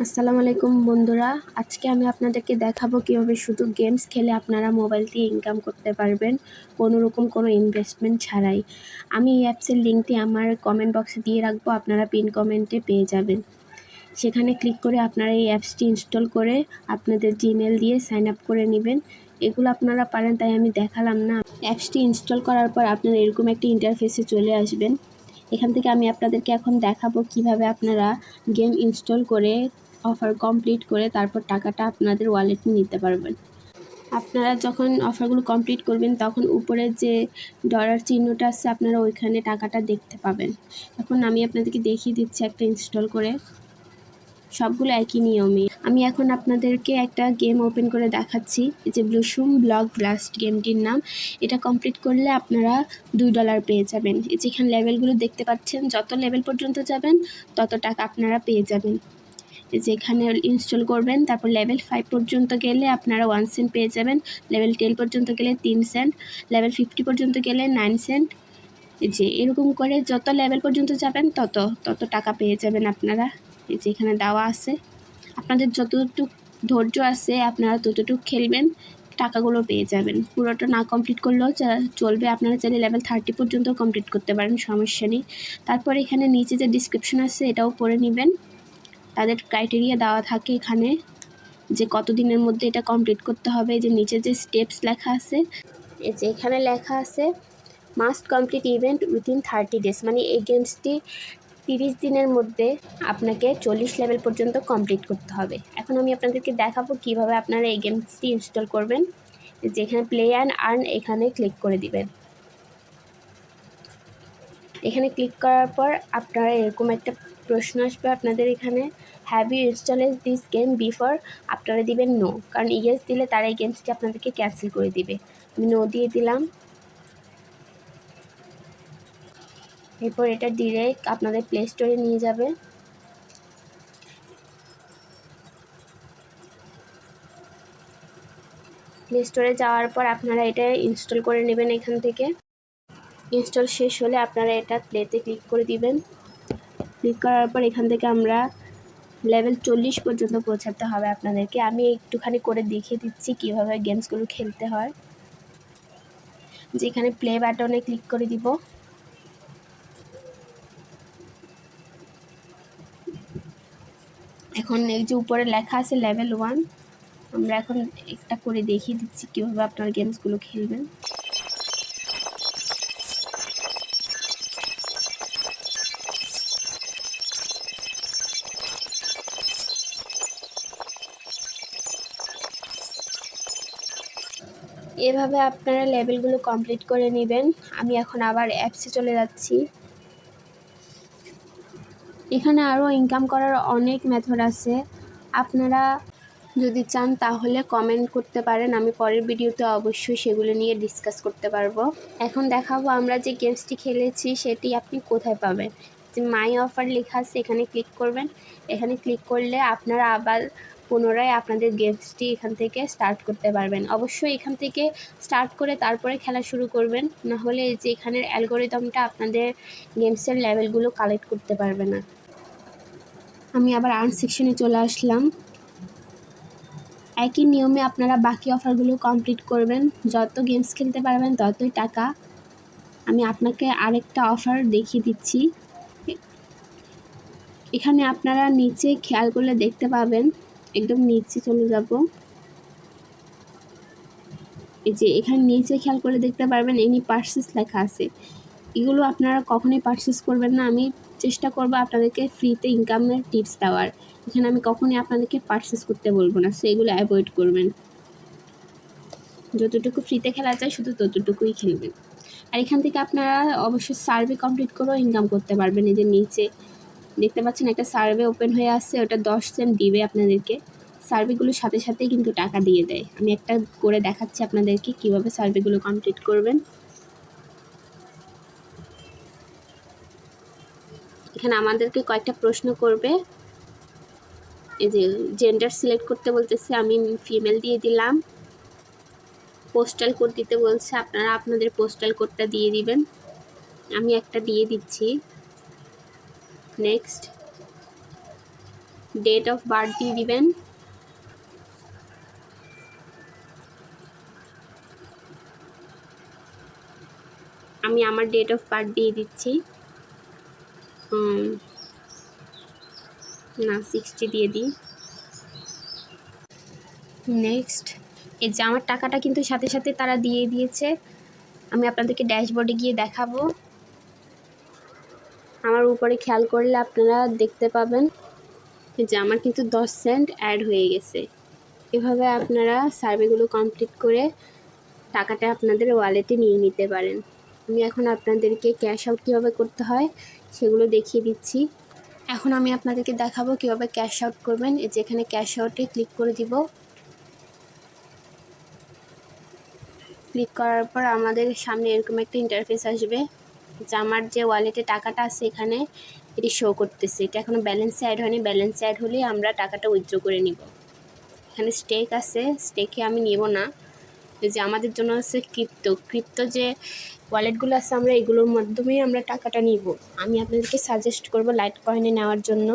আসসালামু আলাইকুম বন্ধুরা, আজকে আমি আপনাদেরকে দেখাবো কিভাবে শুধু গেমস খেলে আপনারা মোবাইল দিয়ে ইনকাম করতে পারবেন কোনো রকম কোনো ইনভেস্টমেন্ট ছাড়াই। আমি এই অ্যাপসের লিঙ্কটি আমার কমেন্ট বক্সে দিয়ে রাখবো, আপনারা পিন কমেন্টে পেয়ে যাবেন। সেখানে ক্লিক করে আপনারা এই অ্যাপসটি ইনস্টল করে আপনাদের জিমেল দিয়ে সাইন আপ করে নেবেন। এগুলো আপনারা পারেন তাই আমি দেখালাম না। অ্যাপসটি ইনস্টল করার পর আপনারা এরকম একটি ইন্টারফেসে চলে আসবেন। এখান থেকে আমি আপনাদেরকে এখন দেখাবো কিভাবে আপনারা গেম ইনস্টল করে অফার কমপ্লিট করে তারপর টাকাটা আপনাদের ওয়ালেটে নিতে পারবেন। আপনারা যখন অফারগুলো কমপ্লিট করবেন তখন উপরে যে ডলার চিহ্নটা আছে আপনারা ওইখানে টাকাটা দেখতে পাবেন। এখন আমি আপনাদেরকে দেখিয়ে দিচ্ছি একটা ইনস্টল করে, সবগুলো একই নিয়মে। আমি এখন আপনাদেরকে একটা গেম ওপেন করে দেখাচ্ছি, এই যে ব্লুসুম ব্লক ব্লাস্ট গেমটির নাম। এটা কমপ্লিট করলে আপনারা $2 পেয়ে যাবেন। এই যেখানে লেভেলগুলো দেখতে পাচ্ছেন, যত লেভেল পর্যন্ত যাবেন তত টাকা আপনারা পেয়ে যাবেন। যেখানে ইনস্টল করবেন, তারপর লেভেল 5 পর্যন্ত গেলে আপনারা 1 সেন্ট পেয়ে যাবেন, লেভেল 10 পর্যন্ত গেলে 3 সেন্ট, লেভেল 50 পর্যন্ত গেলে 9 সেন্ট। যে এরকম করে যত লেভেল পর্যন্ত যাবেন তত টাকা পেয়ে যাবেন আপনারা। এই যে এখানে দেওয়া আছে, আপনাদের যতটুক ধৈর্য আছে আপনারা ততটুক খেলবেন, টাকাগুলো পেয়ে যাবেন। পুরোটা না কমপ্লিট করলেও চলবে, আপনারা চাইলে লেভেল 30 পর্যন্ত কমপ্লিট করতে পারেন, সমস্যা নেই। তারপর এখানে নিচে যে ডিসক্রিপশন আছে এটাও পড়ে নেবেন। তাদের ক্রাইটেরিয়া দেওয়া থাকে এখানে যে কতদিনের মধ্যে এটা কমপ্লিট করতে হবে। যে নিচে যে স্টেপস লেখা আছে, এই যে এখানে লেখা আছে must complete event within 30 days, মানে এই গেমসটি 30 দিনের মধ্যে আপনাকে 40 লেভেল পর্যন্ত কমপ্লিট করতে হবে। এখন আমি আপনাদেরকে দেখাবো কিভাবে আপনারা এই গেমসটি ইনস্টল করবেন। যেখানে প্লে অ্যান্ড আর্ন এখানে ক্লিক করে দিবেন। এখানে ক্লিক করার পর আপনারা এরকম একটা প্রশ্ন আসবে আপনাদের এখানে, have you installed this game before. আপনারা দিবেন নো, কারণ ইয়েস দিলে তারা এই গেমসটি আপনাদেরকে ক্যান্সেল করে দিবে। আমি নো দিয়ে দিলাম। এরপর এটা ডিরেক্ট আপনাদের প্লে স্টোরে নিয়ে যাবে। প্লে স্টোরে যাওয়ার পর আপনারা এটা ইনস্টল করে নেবেন। এখান থেকে ইনস্টল শেষ হলে আপনারা এটা প্লেতে ক্লিক করে দিবেন। ক্লিক করার পর এখান থেকে আমরা লেভেল 40 পর্যন্ত পৌঁছাতে হবে আপনাদেরকে। আমি একটুখানি করে দেখিয়ে দিচ্ছি কিভাবে গেমসগুলো খেলতে হয়। যেখানে প্লে বাটনে ক্লিক করে দিব। এখন এই যে উপরে লেখা আছে লেভেল 1, আমরা এখন একটা করে দেখিয়ে দিচ্ছি কীভাবে আপনারা গেমসগুলো খেলবেন। এভাবে আপনারা লেভেলগুলো কমপ্লিট করে নেবেন। আমি এখন আবার অ্যাপসে চলে যাচ্ছি। এখানে আরও ইনকাম করার অনেক মেথড আছে, আপনারা যদি চান তাহলে কমেন্ট করতে পারেন, আমি পরের ভিডিওতে অবশ্যই সেগুলো নিয়ে ডিসকাস করতে পারবো। এখন দেখাবো আমরা যে গেমসটি খেলেছি সেটি আপনি কোথায় পাবেন। যে মাই অফার লেখা আছে এখানে ক্লিক করবেন। এখানে ক্লিক করলে আপনারা আবার পুনরায় আপনাদের গেমসটি এখান থেকে স্টার্ট করতে পারবেন। অবশ্যই এখান থেকে স্টার্ট করে তারপরে খেলা শুরু করবেন, নাহলে এই যে এখানের অ্যালগোরিদমটা আপনাদের গেমসের লেভেলগুলো কালেক্ট করতে পারবে না। আমি আবার আর্ন সেকশনে চলে আসলাম। একই নিয়মে আপনারা বাকি অফারগুলো কমপ্লিট করবেন, যত গেমস খেলতে পারবেন ততই টাকা। আমি আপনাকে আরেকটা অফার দেখিয়ে দিচ্ছি। এখানে আপনারা নিচে খেয়াল করলে দেখতে পাবেন, একদম নিচে চলে যাব। এই যে এখানে নিচে খেয়াল করলে দেখতে পারবেন এনি পারচেস লেখা আছে। এগুলো আপনারা কখনোই পারচেস করবেন না। আমি চেষ্টা করব আপনাদেরকে ফ্রিতে ইনকামের টিপস দেওয়ার। এখানে আমি কখনোই আপনাদেরকে পারচেস করতে বলবো না, সো এগুলো অ্যাভয়েড করবেন। যতটুকু ফ্রিতে খেলা যায় শুধু ততটুকুই খেলবেন। আর এখান থেকে আপনারা অবশ্যই সার্ভে কমপ্লিট করেও ইনকাম করতে পারবেন। এই যে নিচে দেখতে পাচ্ছেন একটা সার্ভে ওপেন হয়ে আছে, ওটা 10 সেন্ট দিবে আপনাদেরকে। সার্ভেগুলোর সাথে সাথেই কিন্তু টাকা দিয়ে দেয়। আমি একটা করে দেখাচ্ছি আপনাদেরকে কীভাবে সার্ভেগুলো কমপ্লিট করবেন। এখানে আমাদেরকে কয়েকটা প্রশ্ন করবে। এই যে জেন্ডার সিলেক্ট করতে বলতেছে, আমি ফিমেল দিয়ে দিলাম। পোস্টাল কোড দিতে বলছে, আপনারা আপনাদের পোস্টাল কোডটা দিয়ে দিবেন। আমি একটা দিয়ে দিচ্ছি। নেক্সট। ডেট অফ বার্থ দিয়ে দিবেন। আমি আমার ডেট অফ বার্থ দিয়ে দিচ্ছি। না 60 দিয়ে দিই। নেক্সট, এই যে আমার টাকাটা কিন্তু সাথে সাথে তারা দিয়ে দিয়েছে। আমি আপনাদেরকে ড্যাশবোর্ডে গিয়ে দেখাবো। আমার উপরে খেয়াল করলে আপনারা দেখতে পাবেন যে আমার কিন্তু 10 সেন্ট অ্যাড হয়ে গেছে। এভাবে আপনারা সার্ভেগুলো কমপ্লিট করে টাকাটা আপনাদের ওয়ালেটে নিয়ে নিতে পারেন। আমি এখন আপনাদেরকে ক্যাশ আউট কীভাবে করতে হয় সেগুলো দেখিয়ে দিচ্ছি। এখন আমি আপনাদেরকে দেখাবো কীভাবে ক্যাশ আউট করবেন। এই যে এখানে ক্যাশ আউটে ক্লিক করে দিব। ক্লিক করার পর আমাদের সামনে এরকম একটা ইন্টারফেস আসবে, যে আমার যে ওয়ালেটে টাকাটা আছে এখানে এটি শো করতেছে। এটা এখনও ব্যালেন্সে অ্যাড হয়নি। ব্যালেন্সে অ্যাড হলে আমরা টাকাটা উইথড্র করে নিব। এখানে স্টেক আছে, স্টেকে আমি নিব না। এই যে আমাদের জন্য আছে ক্রিপ্টো যে ওয়ালেটগুলো আছে আমরা এগুলোর মাধ্যমেই আমরা টাকাটা নিব। আমি আপনাদেরকে সাজেস্ট করব লাইট কয়েনে নেওয়ার জন্য,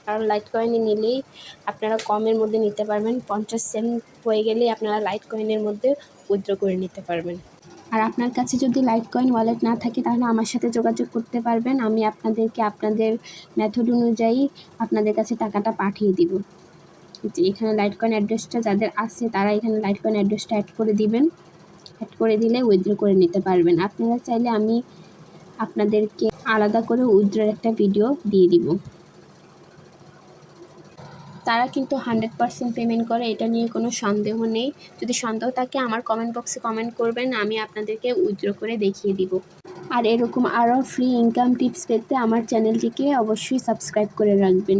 কারণ লাইট কয়েনে নিলেই আপনারা কমের মধ্যে নিতে পারবেন। 50 সেন্ট হয়ে গেলেই আপনারা লাইট কয়েনের মধ্যে উইথড্র করে নিতে পারবেন। আর আপনার কাছে যদি লাইট কয়েন ওয়ালেট না থাকে তাহলে আমার সাথে যোগাযোগ করতে পারবেন। আমি আপনাদেরকে আপনাদের মেথড অনুযায়ী আপনাদের কাছে টাকাটা পাঠিয়ে দিব। যে এখানে লাইট কয়েন অ্যাড্রেসটা যাদের আছে তারা এখানে লাইট কয়েন অ্যাড্রেসটা অ্যাড করে দিবেন। অ্যাড করে দিলে উইথড্র করে নিতে পারবেন। আপনারা চাইলে আমি আপনাদেরকে আলাদা করে উইথড্রর একটা ভিডিও দিয়ে দিব। তারা কিন্তু 100% পেমেন্ট করে, এটা নিয়ে কোনো সন্দেহ নেই। যদি সন্দেহ থাকে আমার কমেন্ট বক্সে কমেন্ট করবেন, আমি আপনাদেরকে উইথড্র করে দেখিয়ে দিব। আর এরকম আরও ফ্রি ইনকাম টিপস পেতে আমার চ্যানেলটিকে অবশ্যই সাবস্ক্রাইব করে রাখবেন।